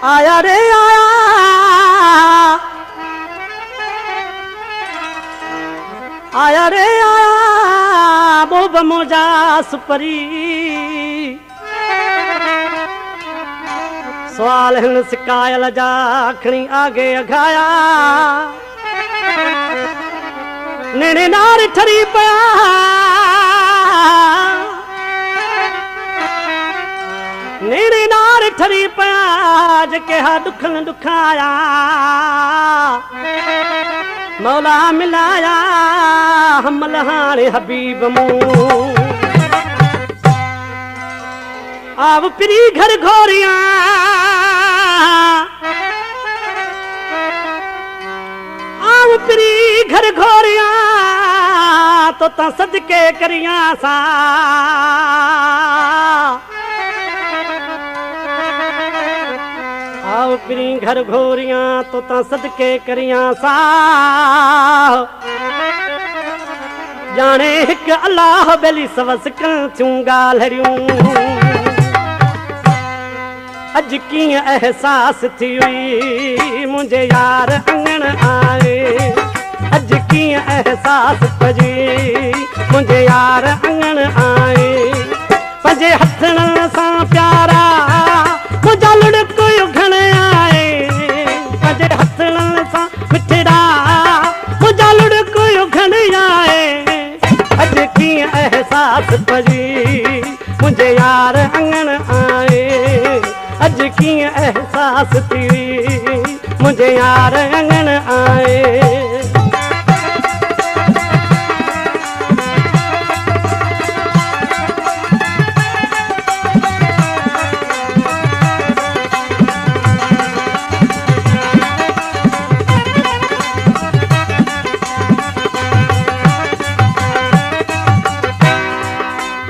आया रे आया, आया रे आया बोब मोजा सुपरी। सवाल हिन सिकायल जा खणी आगे अघाया, नेड़े नार ठरी पया, नेड़े नार ठरी पया जेके हा दुखन दुखाया। मौला मिलाया हमल हाणे हबीब मूं। आव पिरी घर घोरिया, आव पिरी घर घोरिया तो ता सदके करिया सा। आव पिरी घर घोरिया तो ता सदके करिया सा। जाने हिक अल्लाह बेली सवस कं थियूं ॻाल्हियूं। अज कीअं एहसास थी हुई मुंहिंजे यार अंगण आए। अज कीअं एहसास पजी मुंहिंजे यार अंगण आए। पंहिंजे हथनि सां प्यारा मुंहिंजा लुड़क उघण आए। पंहिंजे हथनि सां मिठड़ा मुंहिंजा लुड़क उघण आए। अज कीअं एहसास पजी मुंहिंजे यार अंगण आए। अज कीअं एहसास थी मुंहिंजे यार अंगण आए।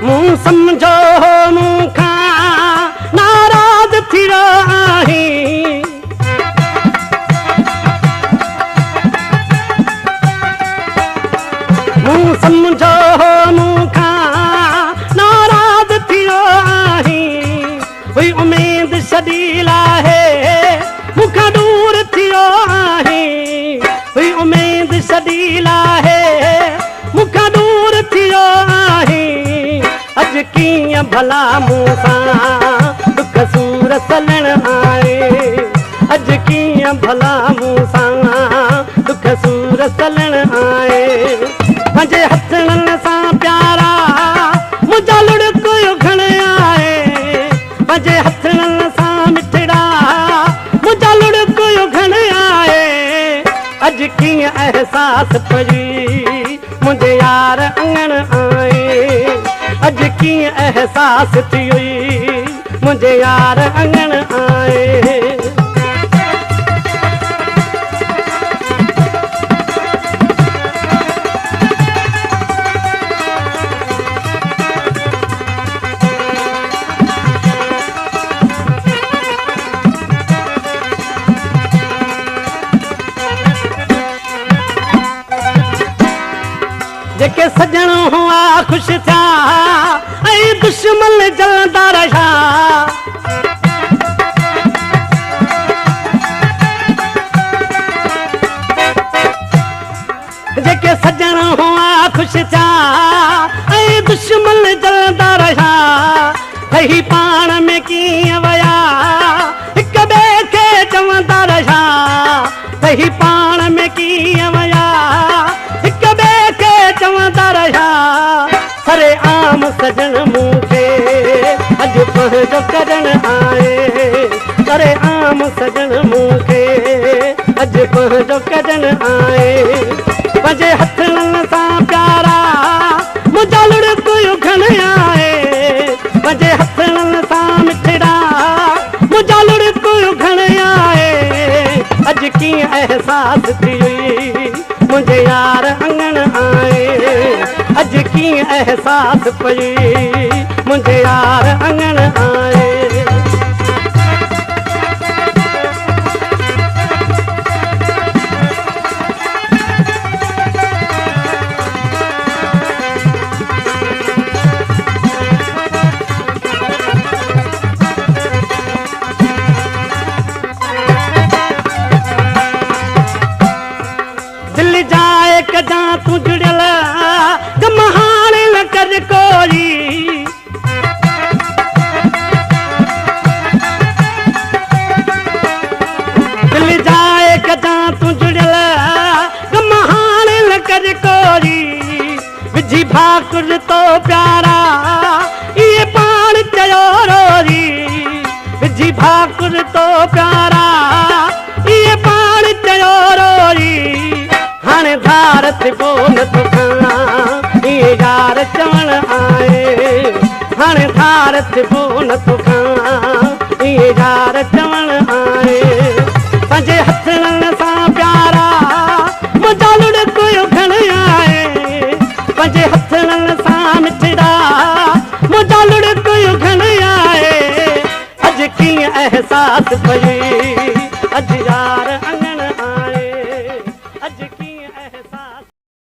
मूं समझो मूंखां नाराज थी रही। मूं समझो मूंखां नाराज थी रही। हुई उम्मीद छॾी लाहे मूंखां दूर थी रही। हुई उम्मीद छॾी लाहे मूंखां दूर थी रही। अज कीअं भला मूंसां दुख सूर सलण आए। अज कीअं भला मूंसां दुख सूर सलण आए। पंहिंजे हथनि सां प्यारा मुंहिंजा लुड़क उघण आए। पंहिंजे हथनि सां मिठड़ा मुंहिंजा लुड़क उघण आए। अज कीअं एहसास पजी मुंहिंजे यार अंगण आए। अज कीअं एहसास थी हुई मुंहिंजे यार अंगण आए। जेके सजण हुआ खुश था ऐं दुश्मन जलंदा रहा। जेके सजण हुआ खुश था ऐं दुश्मन जलंदा रहा। कही पाण में कीअं वया हिक ॿिए खे चवंदा रहा। कही पाण में कीअं वया हिक ॿिए खे चवंदा रहा। सरे आम सजन मूंखे अॼु पंहिंजो करण आए। सरे आम सजन मूंखे अॼु पंहिंजो करण आए। पंहिंजे हथनि सां प्यारा मुंहिंजा लुड़क उघण आए। पंहिंजे हथनि सां मिठड़ा मुंहिंजा लुड़क उघण आए। अज कीअं एहसास थी हुई मुंहिंजे यार अंगण आए। अज कीअं एहसास पई मुंहिंजे यार अंगण आए। कदा तू जुड़ियल गम हाणे न कर कोरी विझी भाकुर तो प्यारा ये पाण चयो रोरी विझी भाकुर तो प्यारा ये पाण चयो रोरी हाणे धार ते पोइ नथो खां ये यार चवण आए हाणे धार ते पोइ नथो खां ये यार चवण आए पंहिंजे हथनि सां प्यारा मुंहिंजा लुड़को घण आए पंहिंजे हथनि सां मिठड़ा मुंहिंजा लुड़को घण आए अॼु कीअं एहसास पई